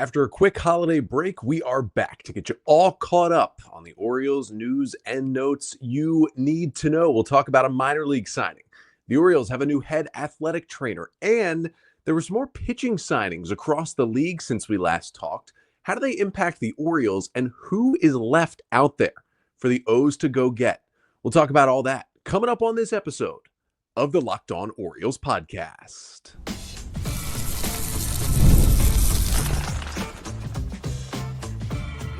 After a quick holiday break, we are back to get you all caught up on the Orioles news and notes you need to know. We'll talk about a minor league signing. The Orioles have a new head athletic trainer, and there was more pitching signings across the league since we last talked. How do they impact the Orioles, and who is left out there for the O's to go get? We'll talk about all that coming up on this episode of the Locked On Orioles podcast.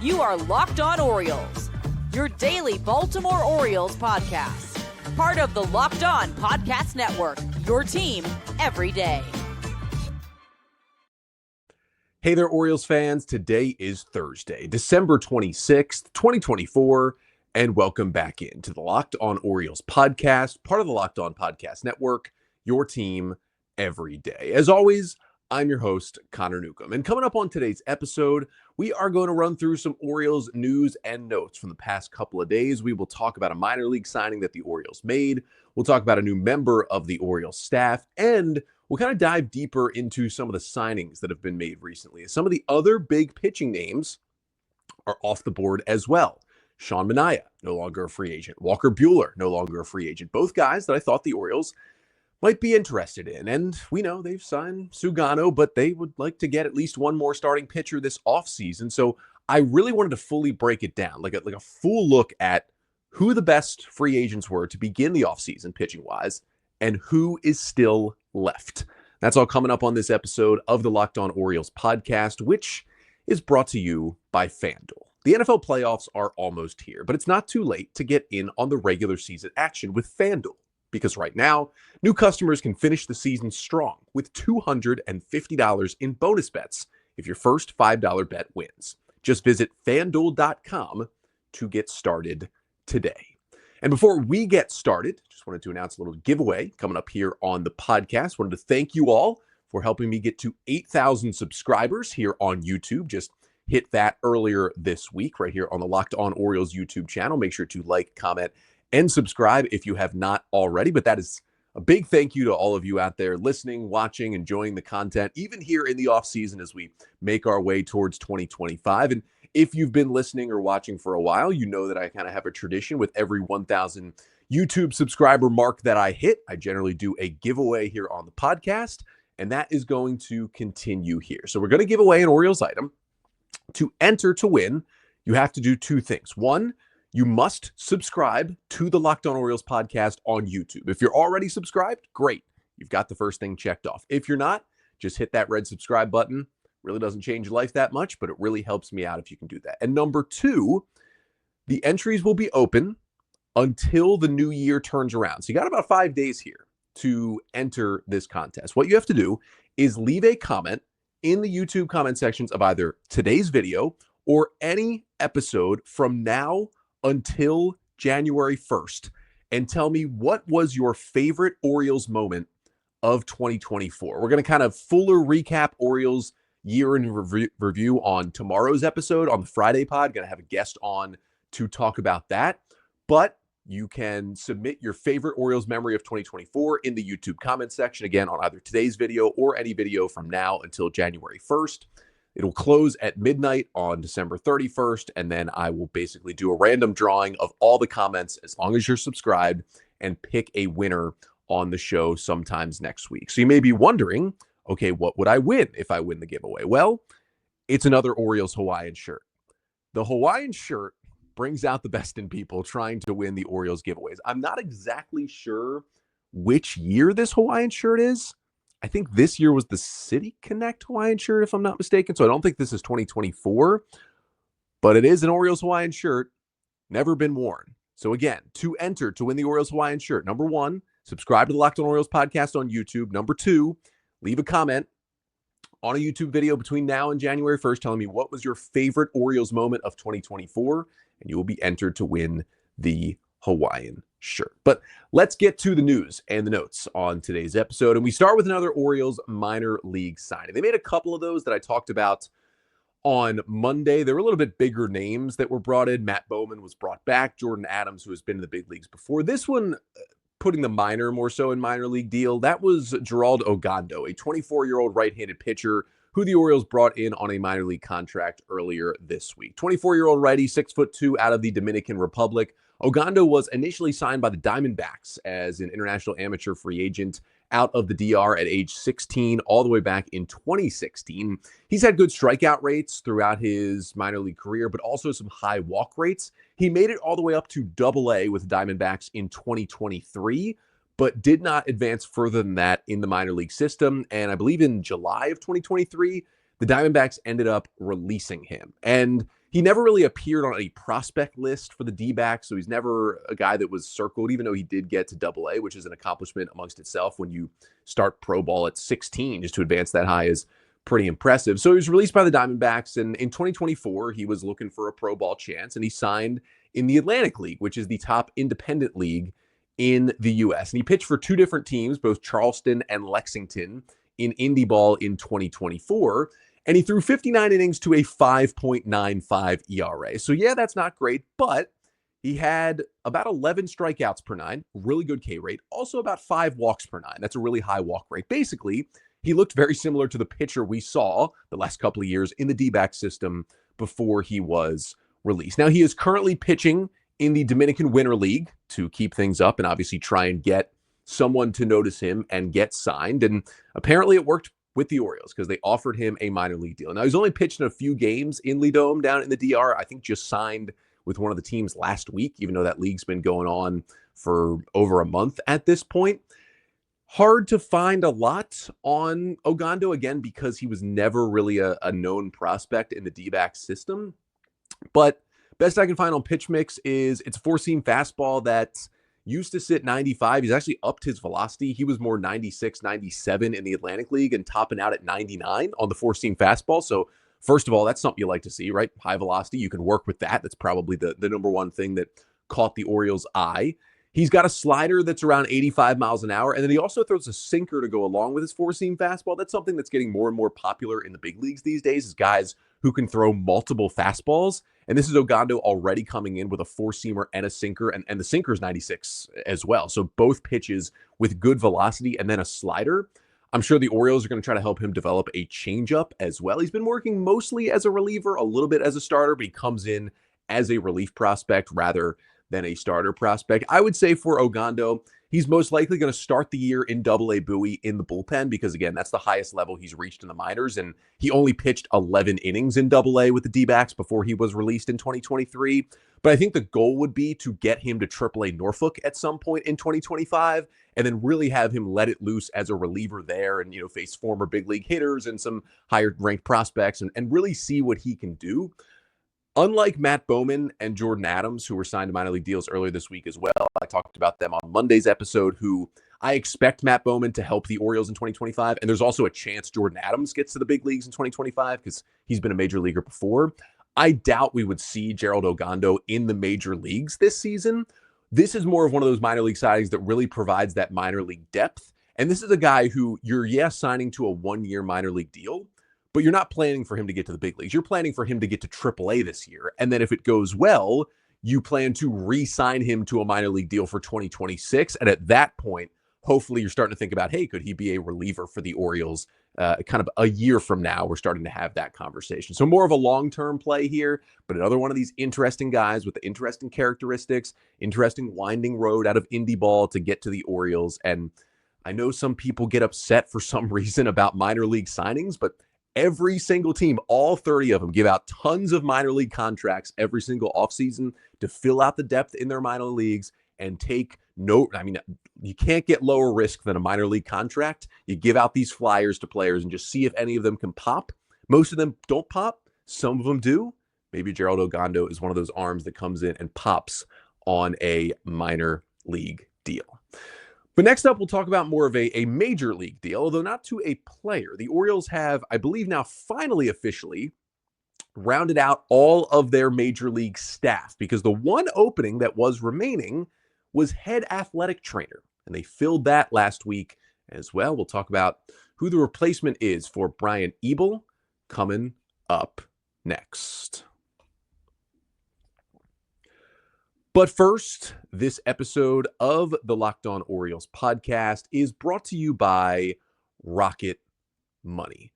You are Locked On Orioles, your daily Baltimore Orioles podcast. Part of the Locked On Podcast Network, your team every day. Hey there, Orioles fans. Today is Thursday, December 26th, 2024, and welcome back into the Locked On Orioles podcast, part of the Locked On Podcast Network, your team every day. As always, I'm your host, Connor Newcomb. And coming up on today's episode, we are going to run through some Orioles news and notes from the past couple of days. We will talk about a minor league signing that the Orioles made. We'll talk about a new member of the Orioles staff, and we'll kind of dive deeper into some of the signings that have been made recently. Some of the other big pitching names are off the board as well. Sean Manaea, no longer a free agent. Walker Buehler, no longer a free agent. Both guys that I thought the Orioles might be interested in. And we know they've signed Sugano, but they would like to get at least one more starting pitcher this offseason. So I really wanted to fully break it down, like a full look at who the best free agents were to begin the offseason pitching-wise and who is still left. That's all coming up on this episode of the Locked On Orioles podcast, which is brought to you by FanDuel. The NFL playoffs are almost here, but it's not too late to get in on the regular season action with FanDuel. Because right now, new customers can finish the season strong with $250 in bonus bets if your first $5 bet wins. Just visit FanDuel.com to get started today. And before we get started, just wanted to announce a little giveaway coming up here on the podcast. Wanted to thank you all for helping me get to 8,000 subscribers here on YouTube. Just hit that earlier this week right here on the Locked On Orioles YouTube channel. Make sure to like, comment, and subscribe if you have not already. But that is a big thank you to all of you out there listening, watching, enjoying the content, even here in the off season as we make our way towards 2025. And if you've been listening or watching for a while, you know that I kind of have a tradition with every 1,000 YouTube subscriber mark that I hit. I generally do a giveaway here on the podcast, and that is going to continue here. So we're going to give away an Orioles item. To enter to win, you have to do two things. One, you must subscribe to the Locked On Orioles podcast on YouTube. If you're already subscribed, great. You've got the first thing checked off. If you're not, just hit that red subscribe button. Really doesn't change your life that much, but it really helps me out if you can do that. And number two, the entries will be open until the new year turns around. So you got about 5 days here to enter this contest. What you have to do is leave a comment in the YouTube comment sections of either today's video or any episode from now until January 1st and tell me what was your favorite Orioles moment of 2024. We're going to kind of fuller recap Orioles year in review on tomorrow's episode on the Friday pod. Going to have a guest on to talk about that. But you can submit your favorite Orioles memory of 2024 in the YouTube comment section, again, on either today's video or any video from now until January 1st. It'll close at midnight on December 31st, and then I will basically do a random drawing of all the comments as long as you're subscribed and pick a winner on the show sometimes next week. So you may be wondering, okay, what would I win if I win the giveaway? Well, it's another Orioles Hawaiian shirt. The Hawaiian shirt brings out the best in people trying to win the Orioles giveaways. I'm not exactly sure which year this Hawaiian shirt is. I think this year was the City Connect Hawaiian shirt, if I'm not mistaken. So I don't think this is 2024, but it is an Orioles Hawaiian shirt, never been worn. So again, to enter to win the Orioles Hawaiian shirt, number one, subscribe to the Locked On Orioles podcast on YouTube. Number two, leave a comment on a YouTube video between now and January 1st telling me what was your favorite Orioles moment of 2024, and you will be entered to win the Hawaiian shirt. But let's get to the news and the notes on today's episode. And we start with another Orioles minor league signing. They made a couple of those that I talked about on Monday. There were a little bit bigger names that were brought in. Matt Bowman was brought back. Jordan Adams, who has been in the big leagues before. This one, putting the minor more so in minor league deal, that was Gerald Ogando, a 24-year-old right-handed pitcher who the Orioles brought in on a minor league contract earlier this week. 24-year-old righty, 6'2" out of the Dominican Republic. Ogando was initially signed by the Diamondbacks as an international amateur free agent out of the DR at age 16, all the way back in 2016. He's had good strikeout rates throughout his minor league career, but also some high walk rates. He made it all the way up to AA with the Diamondbacks in 2023, but did not advance further than that in the minor league system. And I believe in July of 2023, the Diamondbacks ended up releasing him. And he never really appeared on a prospect list for the D-backs, so he's never a guy that was circled, even though he did get to AA, which is an accomplishment amongst itself. When you start pro ball at 16, just to advance that high is pretty impressive. So he was released by the Diamondbacks, and in 2024, he was looking for a pro ball chance, and he signed in the Atlantic League, which is the top independent league in the U.S. And he pitched for two different teams, both Charleston and Lexington, in indie ball in 2024. And he threw 59 innings to a 5.95 ERA. So yeah, that's not great, but he had about 11 strikeouts per nine, really good K rate, also about 5 walks per nine. That's a really high walk rate. Basically, he looked very similar to the pitcher we saw the last couple of years in the D-back system before he was released. Now, he is currently pitching in the Dominican Winter League to keep things up and obviously try and get someone to notice him and get signed. And apparently it worked with the Orioles because they offered him a minor league deal. Now, he's only pitched in a few games in Lidom down in the DR. I think just signed with one of the teams last week, even though that league's been going on for over a month at this point. Hard to find a lot on Ogando, again, because he was never really a known prospect in the D-back system. But best I can find on pitch mix is it's a four-seam fastball that used to sit 95. He's actually upped his velocity. He was more 96, 97 in the Atlantic League and topping out at 99 on the four-seam fastball. So first of all, that's something you like to see, right? High velocity. You can work with that. That's probably the number one thing that caught the Orioles' eye. He's got a slider that's around 85 miles an hour, and then he also throws a sinker to go along with his four-seam fastball. That's something that's getting more and more popular in the big leagues these days, is guys who can throw multiple fastballs. And this is Ogando already coming in with a four-seamer and a sinker, and the sinker is 96 as well. So both pitches with good velocity and then a slider. I'm sure the Orioles are going to try to help him develop a changeup as well. He's been working mostly as a reliever, a little bit as a starter, but he comes in as a relief prospect rather than a starter prospect. I would say for Ogando, he's most likely going to start the year in AA Bowie in the bullpen because, again, that's the highest level he's reached in the minors, and he only pitched 11 innings in AA with the D-backs before he was released in 2023. But I think the goal would be to get him to AAA Norfolk at some point in 2025 and then really have him let it loose as a reliever there and, face former big league hitters and some higher ranked prospects and really see what he can do. Unlike Matt Bowman and Jordan Adams, who were signed to minor league deals earlier this week as well, I talked about them on Monday's episode, who I expect Matt Bowman to help the Orioles in 2025. And there's also a chance Jordan Adams gets to the big leagues in 2025 because he's been a major leaguer before. I doubt we would see Gerald Ogando in the major leagues this season. This is more of one of those minor league signings that really provides that minor league depth. And this is a guy who you're, signing to a one-year minor league deal, but you're not planning for him to get to the big leagues. You're planning for him to get to AAA this year. And then if it goes well, you plan to re-sign him to a minor league deal for 2026. And at that point, hopefully you're starting to think about, hey, could he be a reliever for the Orioles kind of a year from now? We're starting to have that conversation. So more of a long-term play here, but another one of these interesting guys with the interesting characteristics, interesting winding road out of indie ball to get to the Orioles. And I know some people get upset for some reason about minor league signings, but every single team, all 30 of them, give out tons of minor league contracts every single offseason to fill out the depth in their minor leagues and take you can't get lower risk than a minor league contract. You give out these flyers to players and just see if any of them can pop. Most of them don't pop. Some of them do. Maybe Gerald Ogando is one of those arms that comes in and pops on a minor league deal. But next up, we'll talk about more of a major league deal, although not to a player. The Orioles have, I believe now finally officially, rounded out all of their major league staff because the one opening that was remaining was head athletic trainer, and they filled that last week as well. We'll talk about who the replacement is for Brian Ebel coming up next. But first, this episode of the Locked On Orioles podcast is brought to you by Rocket Money.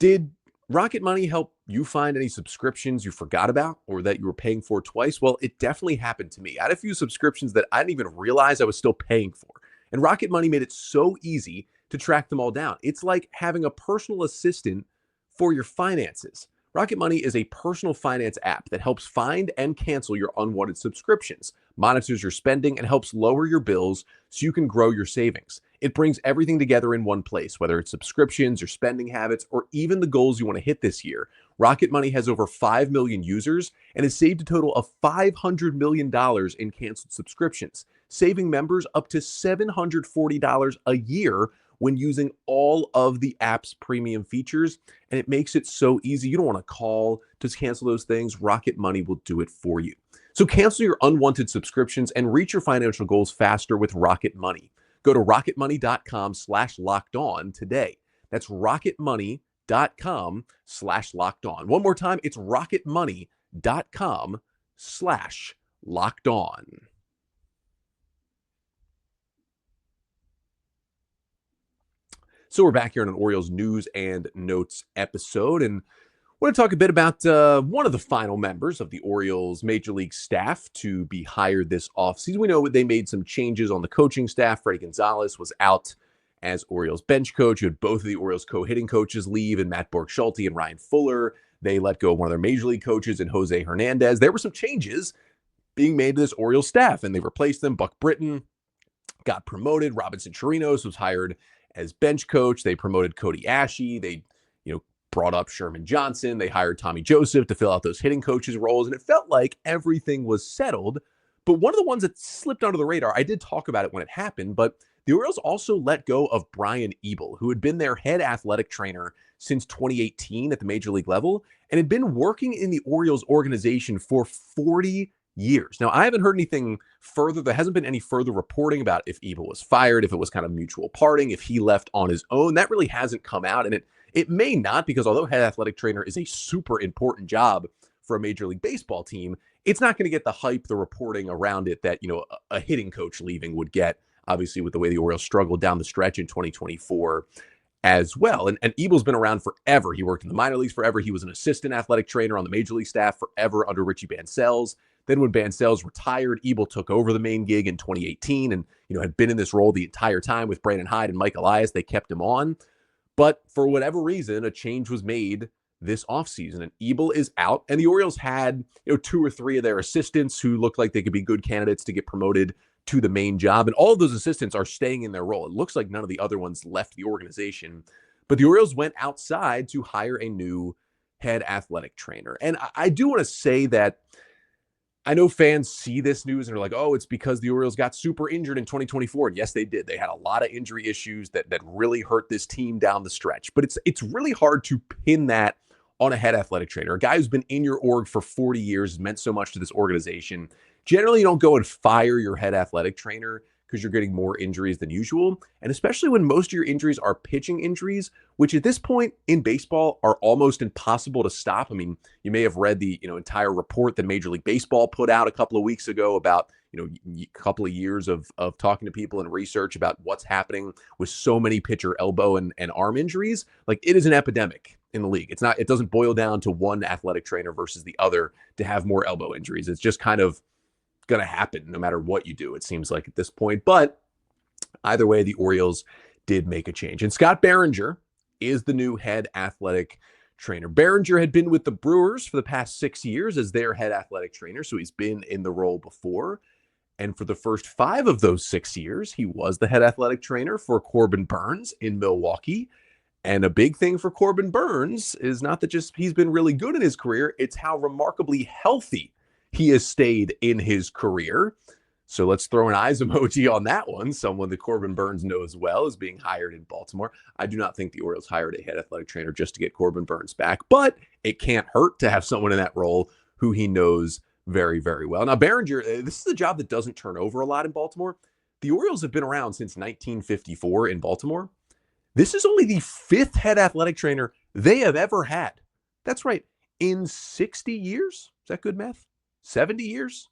Did Rocket Money help you find any subscriptions you forgot about or that you were paying for twice? Well, it definitely happened to me. I had a few subscriptions that I didn't even realize I was still paying for. And Rocket Money made it so easy to track them all down. It's like having a personal assistant for your finances. Rocket Money is a personal finance app that helps find and cancel your unwanted subscriptions, monitors your spending, and helps lower your bills so you can grow your savings. It brings everything together in one place, whether it's subscriptions, your spending habits, or even the goals you want to hit this year. Rocket Money has over 5 million users and has saved a total of $500 million in canceled subscriptions, saving members up to $740 a year when using all of the app's premium features. And it makes it so easy. You don't want to call to cancel those things. Rocket Money will do it for you. So cancel your unwanted subscriptions and reach your financial goals faster with Rocket Money. Go to rocketmoney.com/lockedon today. That's rocketmoney.com/lockedon. One more time, it's rocketmoney.com/lockedon. So we're back here on an Orioles news and notes episode, and I want to talk a bit about one of the final members of the Orioles Major League staff to be hired this offseason. We know they made some changes on the coaching staff. Freddie Gonzalez was out as Orioles bench coach. You had both of the Orioles co-hitting coaches leave, and Matt Borg-Schulte and Ryan Fuller. They let go of one of their Major League coaches and Jose Hernandez. There were some changes being made to this Orioles staff, and they replaced them. Buck Britton got promoted. Robinson Chirinos was hired as bench coach. They promoted Cody Ashe. They, brought up Sherman Johnson. They hired Tommy Joseph to fill out those hitting coaches roles. And it felt like everything was settled. But one of the ones that slipped under the radar, I did talk about it when it happened, but the Orioles also let go of Brian Ebel, who had been their head athletic trainer since 2018 at the major league level and had been working in the Orioles organization for 40 years. Now, I haven't heard anything further. There hasn't been any further reporting about if Ebel was fired, if it was kind of mutual parting, if he left on his own. That really hasn't come out. And it may not, because although head athletic trainer is a super important job for a Major League Baseball team, it's not going to get the hype, the reporting around it that, a hitting coach leaving would get, obviously, with the way the Orioles struggled down the stretch in 2024 as well. And Ebel's been around forever. He worked in the minor leagues forever. He was an assistant athletic trainer on the Major League staff forever under Richie Bancells. Then when Bancells retired, Ebel took over the main gig in 2018 and, had been in this role the entire time with Brandon Hyde and Mike Elias. They kept him on. But for whatever reason, a change was made this offseason, and Ebel is out. And the Orioles had, 2 or 3 of their assistants who looked like they could be good candidates to get promoted to the main job. And all of those assistants are staying in their role. It looks like none of the other ones left the organization. But the Orioles went outside to hire a new head athletic trainer. And I do want to say that I know fans see this news and are like, oh, it's because the Orioles got super injured in 2024. And yes, they did. They had a lot of injury issues that really hurt this team down the stretch. But it's really hard to pin that on a head athletic trainer. A guy who's been in your org for 40 years, has meant so much to this organization. Generally, you don't go and fire your head athletic trainer because you're getting more injuries than usual. And especially when most of your injuries are pitching injuries, which at this point in baseball are almost impossible to stop. I mean, you may have read the entire report that Major League Baseball put out a couple of weeks ago about a couple of years of talking to people and research about what's happening with so many pitcher elbow and arm injuries. Like, it is an epidemic in the league. It doesn't boil down to one athletic trainer versus the other to have more elbow injuries. It's just kind of going to happen no matter what you do, it seems like at this point. But either way, the Orioles did make a change. And Scott Barringer is the new head athletic trainer. Barringer had been with the Brewers for the past 6 years as their head athletic trainer, so he's been in the role before. And for the first 5 of those 6 years, he was the head athletic trainer for Corbin Burnes in Milwaukee. And a big thing for Corbin Burnes is not that just he's been really good in his career, it's how remarkably healthy he has stayed in his career. So let's throw an eyes emoji on that one. Someone that Corbin Burnes knows well is being hired in Baltimore. I do not think the Orioles hired a head athletic trainer just to get Corbin Burnes back, but it can't hurt to have someone in that role who he knows very, very well. Now, Barringer, this is a job that doesn't turn over a lot in Baltimore. The Orioles have been around since 1954 in Baltimore. This is only the 5th head athletic trainer they have ever had. That's right. In 60 years. Is that good math? 70 years?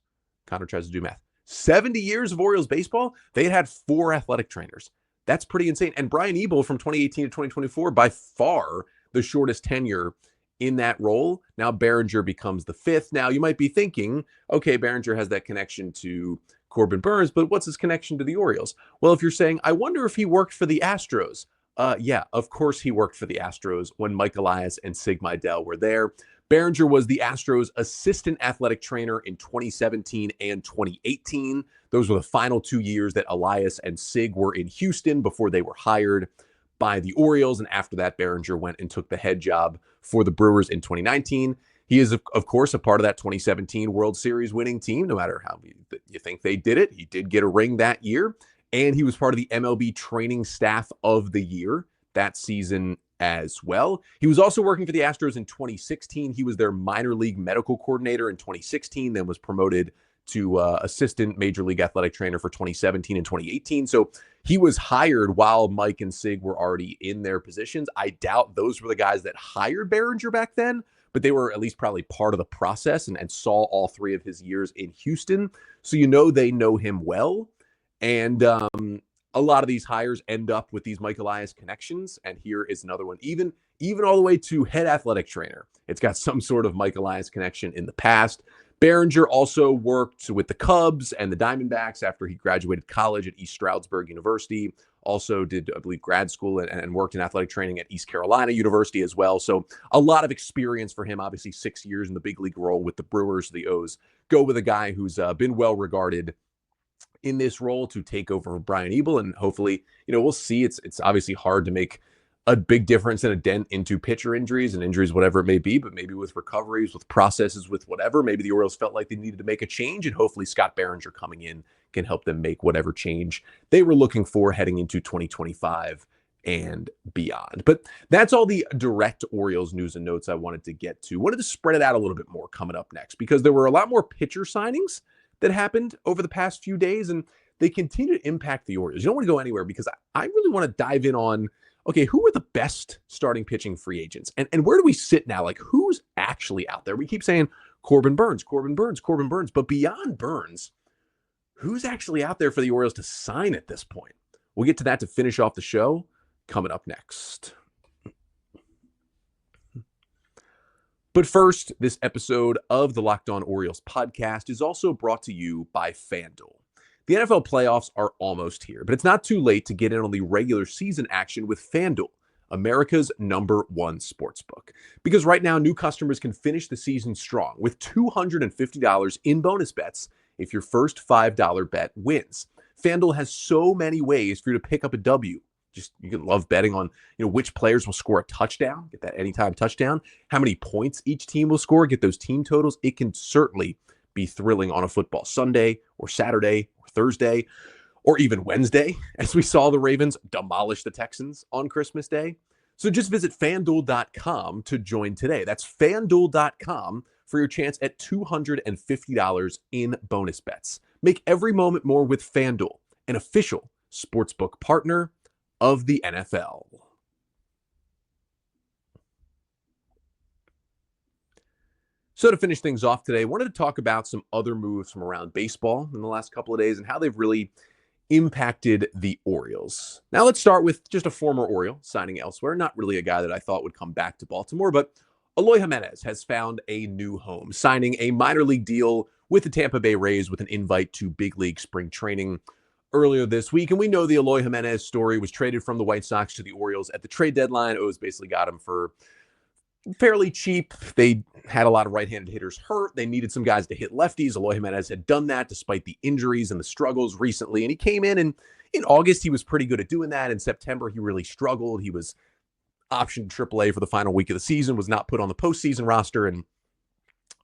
Connor tries to do math. 70 years of Orioles baseball, they had 4 athletic trainers. That's pretty insane. And Brian Ebel from 2018 to 2024 by far the shortest tenure in that role. Now Barringer becomes the fifth. Now you might be thinking, okay, Barringer has that connection to Corbin Burns, but what's his connection to the Orioles? Well, if you're saying, I wonder if he worked for the Astros. Yeah, of course he worked for the Astros when Mike Elias and Sig Mejdal were there. Barringer was the Astros assistant athletic trainer in 2017 and 2018. Those were the final 2 years that Elias and Sig were in Houston before they were hired by the Orioles. And after that, Barringer went and took the head job for the Brewers in 2019. He is, of course, a part of that 2017 World Series winning team, no matter how you think they did it. He did get a ring that year, and he was part of the MLB training staff of the year that season as well. He was also working for the Astros in 2016. He was their minor league medical coordinator in 2016, then was promoted to assistant major league athletic trainer for 2017 and 2018. So he was hired while Mike and Sig were already in their positions. I doubt those were the guys that hired Barringer back then, but they were at least probably part of the process and saw all 3 of his years in Houston. So they know him well. And a lot of these hires end up with these Mike Elias connections. And here is another one, even all the way to head athletic trainer. It's got some sort of Mike Elias connection in the past. Barringer also worked with the Cubs and the Diamondbacks after he graduated college at East Stroudsburg University. Also did, I believe, grad school and worked in athletic training at East Carolina University as well. So a lot of experience for him. Obviously 6 years in the big league role with the Brewers. The O's go with a guy who's been well regarded in this role to take over for Brian Ebel. And hopefully, we'll see. It's obviously hard to make a big difference and a dent into pitcher injuries and injuries, whatever it may be, but maybe with recoveries, with processes, with whatever, maybe the Orioles felt like they needed to make a change, and hopefully Scott Barringer coming in can help them make whatever change they were looking for heading into 2025 and beyond. But that's all the direct Orioles news and notes I wanted to get to. Wanted to spread it out a little bit more coming up next, because there were a lot more pitcher signings that happened over the past few days, and they continue to impact the Orioles. You don't want to go anywhere, because I really want to dive in on, okay, who are the best starting pitching free agents? And where do we sit now? Like, who's actually out there? We keep saying Corbin Burns, but beyond Burns, who's actually out there for the Orioles to sign at this point? We'll get to that to finish off the show coming up next. But first, this episode of the Locked On Orioles podcast is also brought to you by FanDuel. The NFL playoffs are almost here, but it's not too late to get in on the regular season action with FanDuel, America's #1 sportsbook. Because right now, new customers can finish the season strong with $250 in bonus bets if your first $5 bet wins. FanDuel has so many ways for you to pick up a W. You can love betting on, which players will score a touchdown, get that anytime touchdown, how many points each team will score, get those team totals. It can certainly be thrilling on a football Sunday or Saturday or Thursday or even Wednesday, as we saw the Ravens demolish the Texans on Christmas Day. So just visit FanDuel.com to join today. That's FanDuel.com for your chance at $250 in bonus bets. Make every moment more with FanDuel, an official sportsbook partner of the NFL. So to finish things off today, I wanted to talk about some other moves from around baseball in the last couple of days and how they've really impacted the Orioles. Now let's start with just a former Oriole signing elsewhere. Not really a guy that I thought would come back to Baltimore, but Eloy Jimenez has found a new home, signing a minor league deal with the Tampa Bay Rays with an invite to big league spring training earlier this week. And we know the Eloy Jimenez story. Was traded from the White Sox to the Orioles at the trade deadline. O's basically got him for fairly cheap. They had a lot of right-handed hitters hurt. They needed some guys to hit lefties. Eloy Jimenez had done that despite the injuries and the struggles recently. And he came in August, he was pretty good at doing that. In September, he really struggled. He was optioned to AAA for the final week of the season, was not put on the postseason roster, and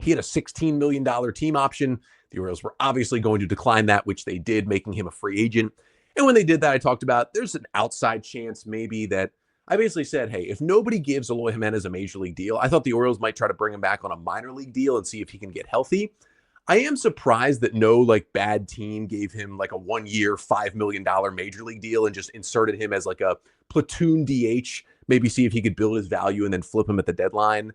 he had a $16 million team option. The Orioles were obviously going to decline that, which they did, making him a free agent. And when they did that, I talked about there's an outside chance maybe that I basically said, hey, if nobody gives Eloy Jimenez a major league deal, I thought the Orioles might try to bring him back on a minor league deal and see if he can get healthy. I am surprised that no bad team gave him a 1 year, $5 million major league deal and just inserted him as a platoon DH, maybe see if he could build his value and then flip him at the deadline.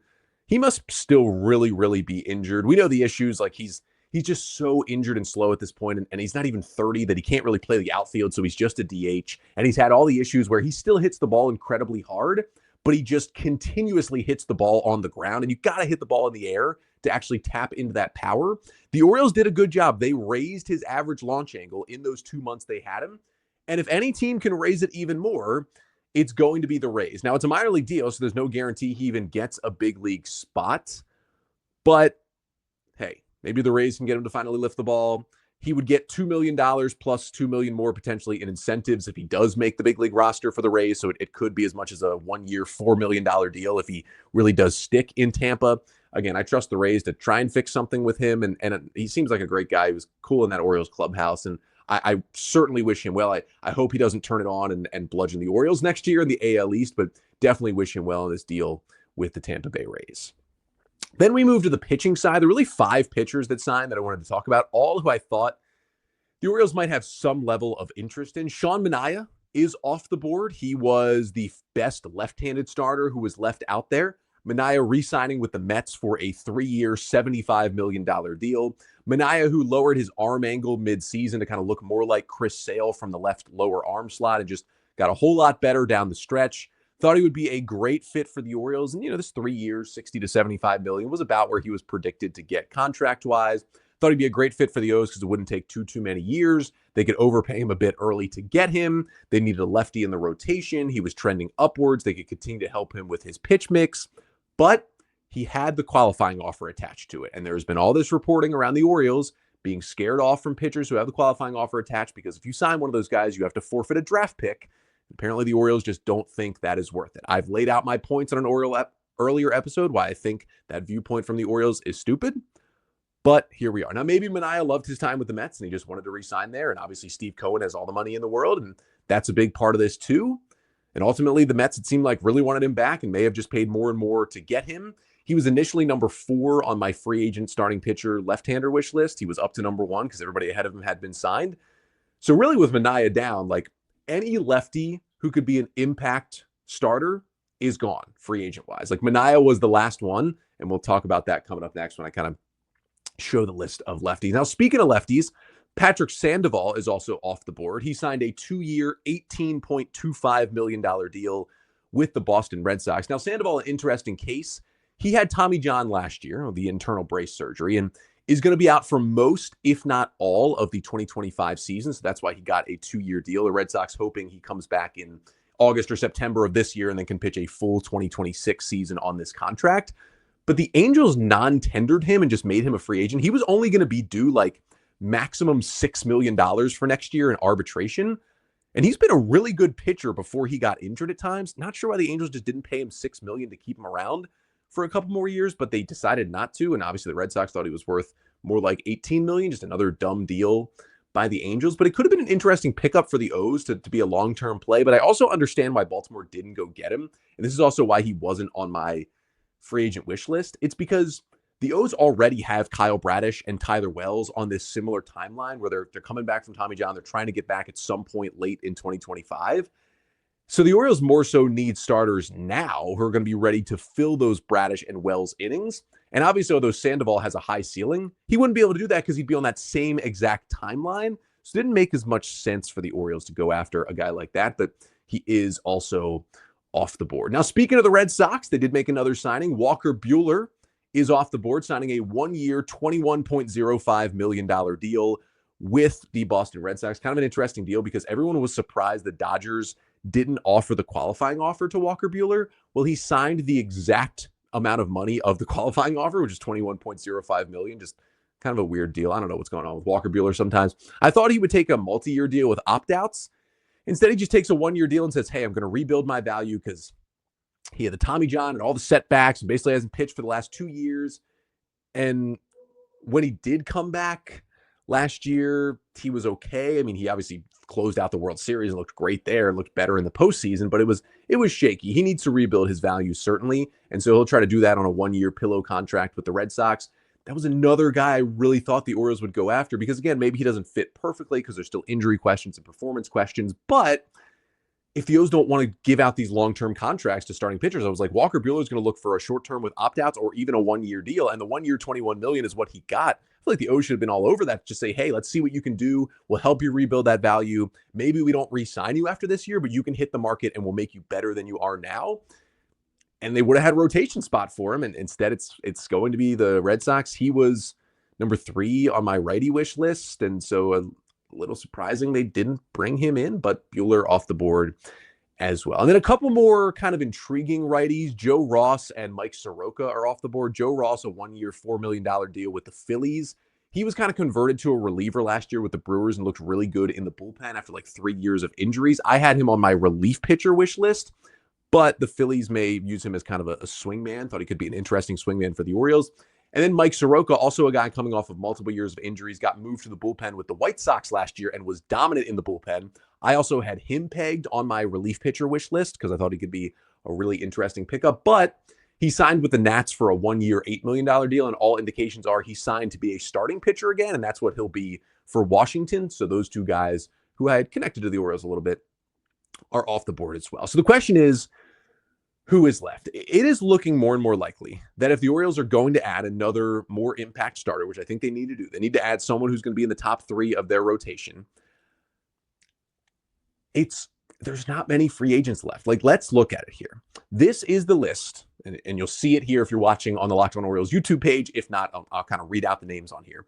He must still really, really be injured. We know the issues, he's just so injured and slow at this point, and he's not even 30 that he can't really play the outfield, so he's just a DH. And he's had all the issues where he still hits the ball incredibly hard, but he just continuously hits the ball on the ground, and you got to hit the ball in the air to actually tap into that power. The Orioles did a good job. They raised his average launch angle in those 2 months they had him. And if any team can raise it even more, it's going to be the Rays. Now, it's a minor league deal, so there's no guarantee he even gets a big league spot. But, hey, maybe the Rays can get him to finally lift the ball. He would get $2 million plus $2 million more potentially in incentives if he does make the big league roster for the Rays. So it could be as much as a 1 year, $4 million deal if he really does stick in Tampa. Again, I trust the Rays to try and fix something with him. And he seems like a great guy. He was cool in that Orioles clubhouse. And I certainly wish him well. I hope he doesn't turn it on and bludgeon the Orioles next year in the AL East, but definitely wish him well in this deal with the Tampa Bay Rays. Then we move to the pitching side. There are really 5 pitchers that signed that I wanted to talk about, all who I thought the Orioles might have some level of interest in. Sean Manaea is off the board. He was the best left-handed starter who was left out there. Manaea re-signing with the Mets for a 3-year, $75 million deal. Manaea, who lowered his arm angle mid-season to kind of look more like Chris Sale from the left lower arm slot and just got a whole lot better down the stretch. Thought he would be a great fit for the Orioles. And, this 3 years, $60 to $75 million was about where he was predicted to get contract-wise. Thought he'd be a great fit for the O's because it wouldn't take too many years. They could overpay him a bit early to get him. They needed a lefty in the rotation. He was trending upwards. They could continue to help him with his pitch mix. But he had the qualifying offer attached to it. And there's been all this reporting around the Orioles being scared off from pitchers who have the qualifying offer attached because if you sign one of those guys, you have to forfeit a draft pick. Apparently, the Orioles just don't think that is worth it. I've laid out my points on an earlier episode why I think that viewpoint from the Orioles is stupid. But here we are. Now, maybe Manaea loved his time with the Mets and he just wanted to re-sign there. And obviously, Steve Cohen has all the money in the world. And that's a big part of this, too. And ultimately, the Mets, it seemed like, really wanted him back and may have just paid more and more to get him. He was initially number 4 on my free agent starting pitcher left-hander wish list. He was up to number 1 because everybody ahead of him had been signed. So really with Manaea down, like any lefty who could be an impact starter is gone free agent-wise. Like Manaea was the last one, and we'll talk about that coming up next when I kind of show the list of lefties. Now, speaking of lefties, Patrick Sandoval is also off the board. He signed a 2-year, $18.25 million deal with the Boston Red Sox. Now, Sandoval, an interesting case. He had Tommy John last year, the internal brace surgery, and is going to be out for most, if not all, of the 2025 season. So that's why he got a 2-year deal. The Red Sox hoping he comes back in August or September of this year and then can pitch a full 2026 season on this contract. But the Angels non-tendered him and just made him a free agent. He was only going to be due like maximum $6 million for next year in arbitration. And he's been a really good pitcher before he got injured at times. Not sure why the Angels just didn't pay him $6 million to keep him around for a couple more years, but they decided not to. And obviously the Red Sox thought he was worth more like $18 million, just another dumb deal by the Angels. But it could have been an interesting pickup for the O's to be a long-term play. But I also understand why Baltimore didn't go get him. And this is also why he wasn't on my free agent wish list. It's because the O's already have Kyle Bradish and Tyler Wells on this similar timeline where they're coming back from Tommy John. They're trying to get back at some point late in 2025. So the Orioles more so need starters now who are going to be ready to fill those Bradish and Wells innings. And obviously, although Sandoval has a high ceiling, he wouldn't be able to do that because he'd be on that same exact timeline. So it didn't make as much sense for the Orioles to go after a guy like that, but he is also off the board. Now, speaking of the Red Sox, they did make another signing. Walker Buehler is off the board, signing a 1-year, $21.05 million deal with the Boston Red Sox. Kind of an interesting deal because everyone was surprised the Dodgers didn't offer the qualifying offer to Walker Buehler. Well, he signed the exact amount of money of the qualifying offer, which is $21.05 million. Just kind of a weird deal. I don't know what's going on with Walker Buehler sometimes. I thought he would take a multi-year deal with opt-outs. Instead, he just takes a 1-year deal and says, hey, I'm going to rebuild my value because he had the Tommy John and all the setbacks and basically hasn't pitched for the last 2 years. And when he did come back last year, he was okay. I mean, he obviously closed out the World Series and looked great there and looked better in the postseason, but it was shaky. He needs to rebuild his value, certainly. And so he'll try to do that on a 1-year pillow contract with the Red Sox. That was another guy I really thought the Orioles would go after because, again, maybe he doesn't fit perfectly because there's still injury questions and performance questions. But if the O's don't want to give out these long-term contracts to starting pitchers, I was like, Walker Buehler is going to look for a short-term with opt-outs or even a 1-year deal. And the 1-year, $21 million is what he got. I feel like the O's should have been all over that. Just say, hey, let's see what you can do. We'll help you rebuild that value. Maybe we don't re-sign you after this year, but you can hit the market and we'll make you better than you are now. and they would have had a rotation spot for him. And instead, it's going to be the Red Sox. He was number 3 on my righty wish list. And so a little surprising they didn't bring him in, but Buehler off the board as well. And then a couple more kind of intriguing righties. Joe Ross and Mike Soroka are off the board. Joe Ross, a 1-year, $4 million deal with the Phillies. He was kind of converted to a reliever last year with the Brewers and looked really good in the bullpen after like 3 years of injuries. I had him on my relief pitcher wish list, but the Phillies may use him as kind of a swing man. Thought he could be an interesting swing man for the Orioles. And then Mike Soroka, also a guy coming off of multiple years of injuries, got moved to the bullpen with the White Sox last year and was dominant in the bullpen. I also had him pegged on my relief pitcher wish list because I thought he could be a really interesting pickup. But he signed with the Nats for a 1-year, $8 million deal, and all indications are he signed to be a starting pitcher again, and that's what he'll be for Washington. So those two guys who I had connected to the Orioles a little bit are off the board as well. So the question is, who is left? It is looking more and more likely that if the Orioles are going to add another more impact starter, which I think they need to do, they need to add someone who's going to be in the top 3 of their rotation. There's not many free agents left. Like, let's look at it here. This is the list, and you'll see it here if you're watching on the Locked On Orioles YouTube page. If not, I'll kind of read out the names on here.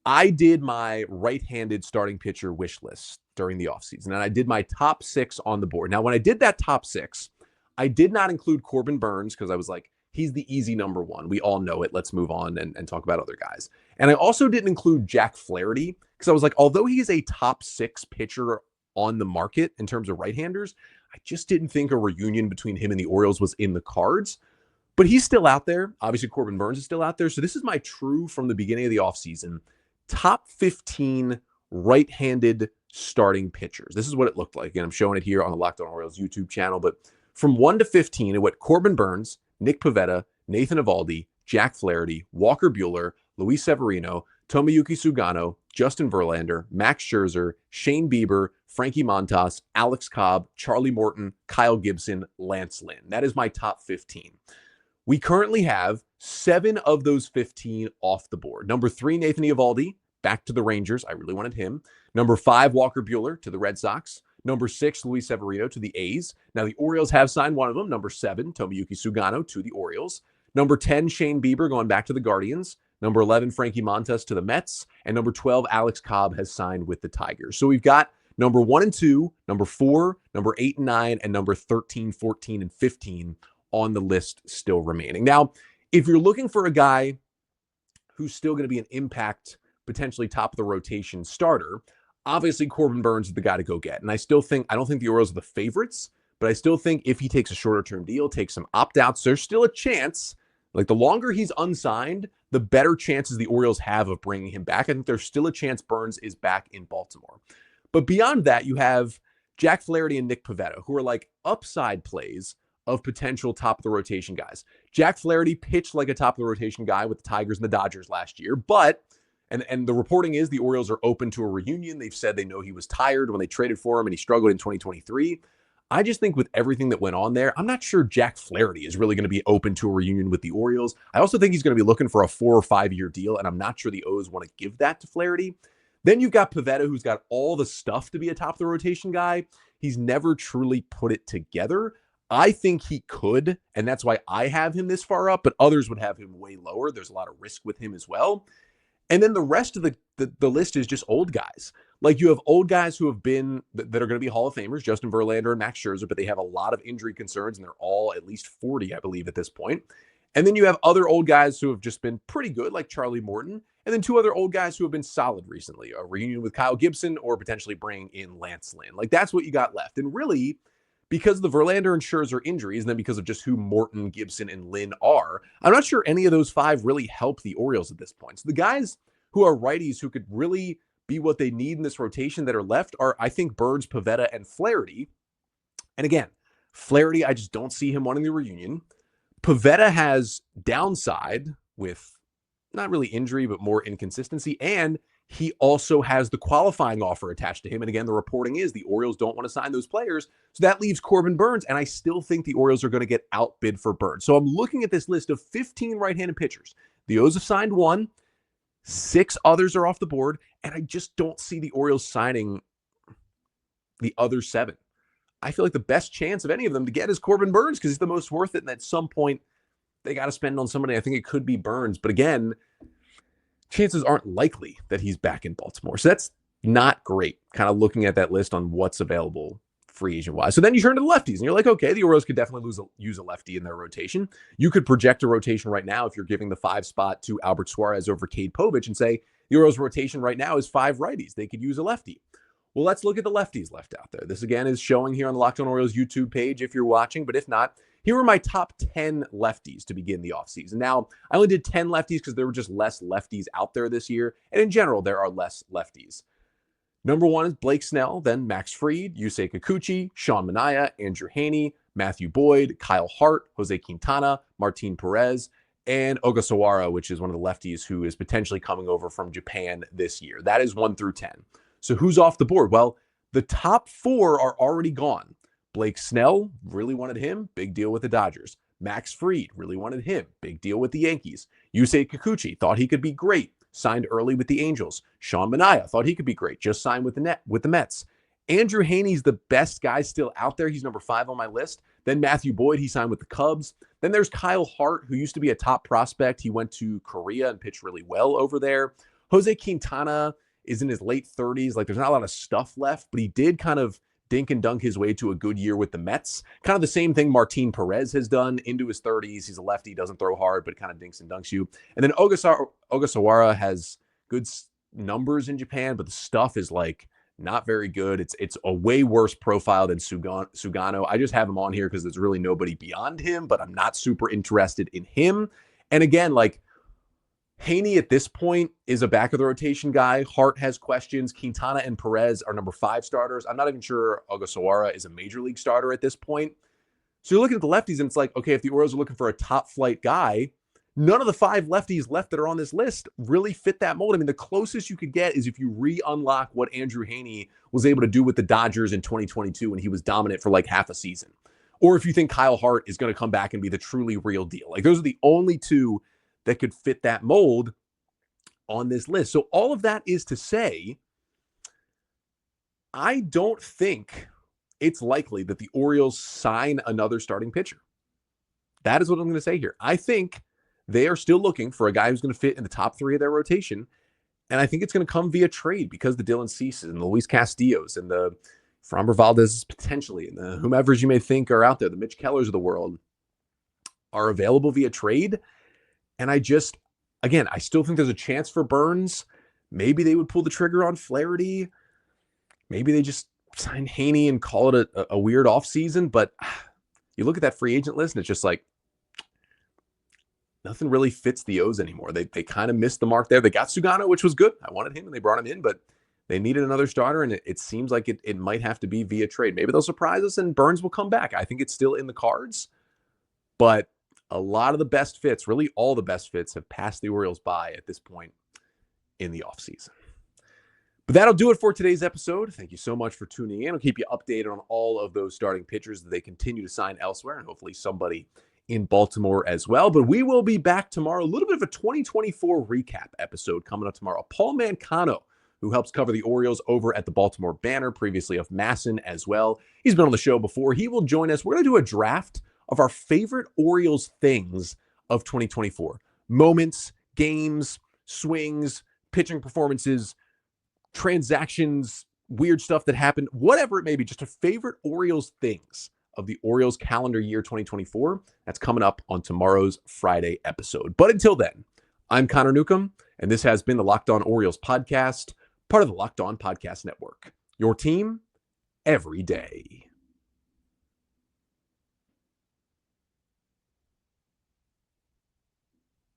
I did my right-handed starting pitcher wish list during the offseason, and I did my top 6 on the board. Now, when I did that top 6, I did not include Corbin Burnes because I was like, he's the easy number 1. We all know it. Let's move on and talk about other guys. And I also didn't include Jack Flaherty because I was like, although he is a top 6 pitcher on the market in terms of right-handers, I just didn't think a reunion between him and the Orioles was in the cards. But he's still out there. Obviously, Corbin Burnes is still out there. So this is my true, from the beginning of the offseason, top 15 right-handed starting pitchers. This is what it looked like. Again, I'm showing it here on the Locked On Orioles YouTube channel. But from 1 to 15, it went Corbin Burnes, Nick Pivetta, Nathan Eovaldi, Jack Flaherty, Walker Buehler, Luis Severino, Tomoyuki Sugano, Justin Verlander, Max Scherzer, Shane Bieber, Frankie Montas, Alex Cobb, Charlie Morton, Kyle Gibson, Lance Lynn. That is my top 15. We currently have 7 of those 15 off the board. Number 3, Nathan Eovaldi, back to the Rangers. I really wanted him. Number 5, Walker Buehler to the Red Sox. Number 6, Luis Severino to the A's. Now, the Orioles have signed one of them. Number 7, Tomoyuki Sugano to the Orioles. Number 10, Shane Bieber going back to the Guardians. Number 11, Frankie Montas to the Mets. And number 12, Alex Cobb has signed with the Tigers. So we've got number 1 and 2, number 4, number 8 and 9, and number 13, 14, and 15 on the list still remaining. Now, if you're looking for a guy who's still going to be an impact, potentially top of the rotation starter, obviously Corbin Burnes is the guy to go get. And I don't think the Orioles are the favorites, but I still think if he takes a shorter term deal, takes some opt-outs, there's still a chance. Like, the longer he's unsigned, the better chances the Orioles have of bringing him back. I think there's still a chance Burnes is back in Baltimore. But beyond that, you have Jack Flaherty and Nick Pivetta, who are like upside plays of potential top of the rotation guys. Jack Flaherty pitched like a top of the rotation guy with the Tigers and the Dodgers last year, but and the reporting is the Orioles are open to a reunion. They've said they know he was tired when they traded for him and he struggled in 2023. I just think with everything that went on there, I'm not sure Jack Flaherty is really going to be open to a reunion with the Orioles. I also think he's going to be looking for a 4 or 5 year deal, and I'm not sure the O's want to give that to Flaherty. Then you've got Pivetta, who's got all the stuff to be a top of the rotation guy. He's never truly put it together. I think he could, and that's why I have him this far up, but others would have him way lower. There's a lot of risk with him as well. And then the rest of the list is just old guys. Like, you have old guys who have been, that are going to be Hall of Famers, Justin Verlander and Max Scherzer, but they have a lot of injury concerns, and they're all at least 40, I believe, at this point. And then you have other old guys who have just been pretty good, like Charlie Morton, and then 2 other old guys who have been solid recently, a reunion with Kyle Gibson or potentially bring in Lance Lynn. Like, that's what you got left. And really, because of the Verlander and Scherzer injuries, and then because of just who Morton, Gibson, and Lynn are, I'm not sure any of those 5 really help the Orioles at this point. So the guys who are righties who could really be what they need in this rotation that are left are, I think, Burnes, Pivetta, and Flaherty. And again, Flaherty, I just don't see him wanting the reunion. Pivetta has downside with not really injury, but more inconsistency. And he also has the qualifying offer attached to him. And again, the reporting is the Orioles don't want to sign those players. So that leaves Corbin Burnes. And I still think the Orioles are going to get outbid for Burnes. So I'm looking at this list of 15 right-handed pitchers. The O's have signed 1. 6 others are off the board. And I just don't see the Orioles signing the other 7. I feel like the best chance of any of them to get is Corbin Burnes because he's the most worth it. And at some point, they got to spend on somebody. I think it could be Burnes. But again, chances aren't likely that he's back in Baltimore. So that's not great, kind of looking at that list on what's available free agent wise. So then you turn to the lefties and you're like, okay, the Orioles could definitely use a lefty in their rotation. You could project a rotation right now if you're giving the 5 spot to Albert Suarez over Cade Povich and say the Orioles rotation right now is 5 righties. They could use a lefty. Well, let's look at the lefties left out there. This again is showing here on the Locked On Orioles YouTube page if you're watching, but if not, here are my top 10 lefties to begin the offseason. Now, I only did 10 lefties because there were just less lefties out there this year, and in general, there are less lefties. Number 1 is Blake Snell, then Max Fried, Yusei Kikuchi, Sean Manaea, Andrew Heaney, Matthew Boyd, Kyle Hart, Jose Quintana, Martin Perez, and Ogasawara, which is one of the lefties who is potentially coming over from Japan this year. That is 1 through 10. So who's off the board? Well, the top 4 are already gone. Blake Snell, really wanted him, big deal with the Dodgers. Max Fried, really wanted him, big deal with the Yankees. Yusei Kikuchi, thought he could be great, signed early with the Angels. Sean Manaea, thought he could be great, just signed with the Mets. Andrew Heaney's the best guy still out there. He's number 5 on my list. Then Matthew Boyd, he signed with the Cubs. Then there's Kyle Hart, who used to be a top prospect. He went to Korea and pitched really well over there. Jose Quintana is in his late 30s. Like, there's not a lot of stuff left, but he did kind of dink and dunk his way to a good year with the Mets. Kind of the same thing Martin Perez has done into his 30s. He's a lefty, doesn't throw hard, but kind of dinks and dunks you. And then Ogasawara has good numbers in Japan, but the stuff is like not very good. It's a way worse profile than Sugano. I just have him on here because there's really nobody beyond him, but I'm not super interested in him. And again, like, Heaney at this point is a back of the rotation guy. Hart has questions. Quintana and Perez are number 5 starters. I'm not even sure Ogasawara is a major league starter at this point. So you're looking at the lefties and it's like, okay, if the Orioles are looking for a top flight guy, none of the 5 lefties left that are on this list really fit that mold. I mean, the closest you could get is if you re-unlock what Andrew Heaney was able to do with the Dodgers in 2022 when he was dominant for like half a season. Or if you think Kyle Hart is going to come back and be the truly real deal. Like, those are the only 2 that could fit that mold on this list. So all of that is to say, I don't think it's likely that the Orioles sign another starting pitcher. That is what I'm going to say here. I think they are still looking for a guy who's going to fit in the top 3 of their rotation. And I think it's going to come via trade because the Dylan Ceases and the Luis Castillos and the Framber Valdez potentially and the whomevers you may think are out there, the Mitch Kellers of the world, are available via trade. And I still think there's a chance for Burnes. Maybe they would pull the trigger on Flaherty. Maybe they just sign Heaney and call it a weird offseason. But you look at that free agent list and it's just like nothing really fits the O's anymore. They kind of missed the mark there. They got Sugano, which was good. I wanted him and they brought him in, but they needed another starter. And it seems like it might have to be via trade. Maybe they'll surprise us and Burnes will come back. I think it's still in the cards, but a lot of the best fits, really all the best fits, have passed the Orioles by at this point in the offseason. But that'll do it for today's episode. Thank you so much for tuning in. I'll keep you updated on all of those starting pitchers that they continue to sign elsewhere, and hopefully somebody in Baltimore as well. But we will be back tomorrow. A little bit of a 2024 recap episode coming up tomorrow. Paul Mancano, who helps cover the Orioles over at the Baltimore Banner, previously of Masson as well. He's been on the show before. He will join us. We're going to do a draft of our favorite Orioles things of 2024. Moments, games, swings, pitching performances, transactions, weird stuff that happened, whatever it may be, just a favorite Orioles things of the Orioles calendar year 2024. That's coming up on tomorrow's Friday episode. But until then, I'm Connor Newcomb, and this has been the Locked On Orioles podcast, part of the Locked On Podcast Network. Your team every day.